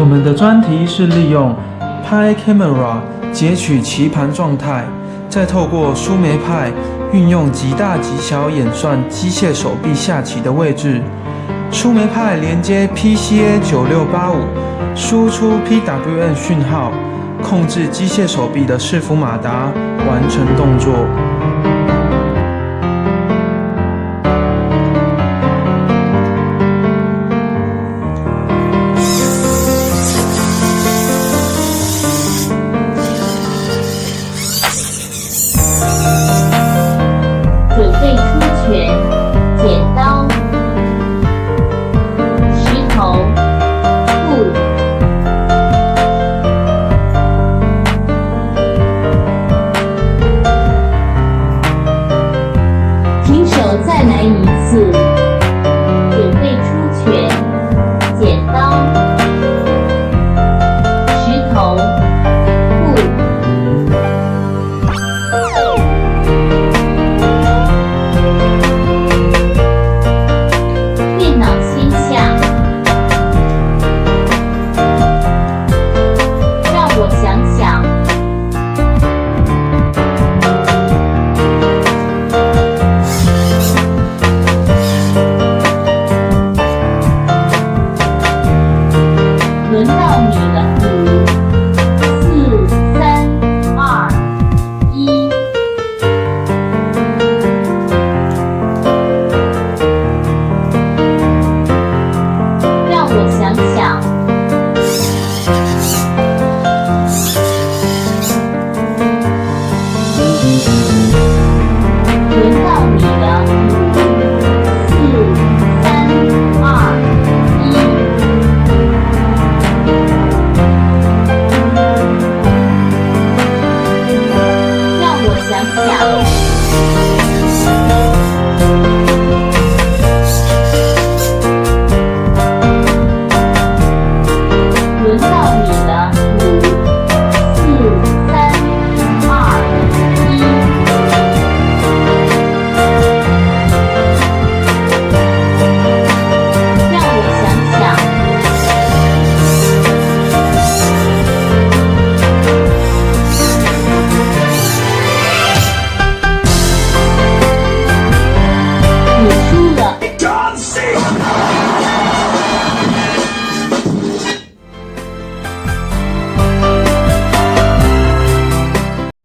我们的专题是利用 Pi Camera 截取棋盘状态，再透过舒梅派运用极大极小演算机械手臂下棋的位置。舒梅派连接 PCA9685，输出 PWM 讯号，控制机械手臂的伺服马达，完成动作。准备出拳，剪刀、石头、布。停手，再来一次。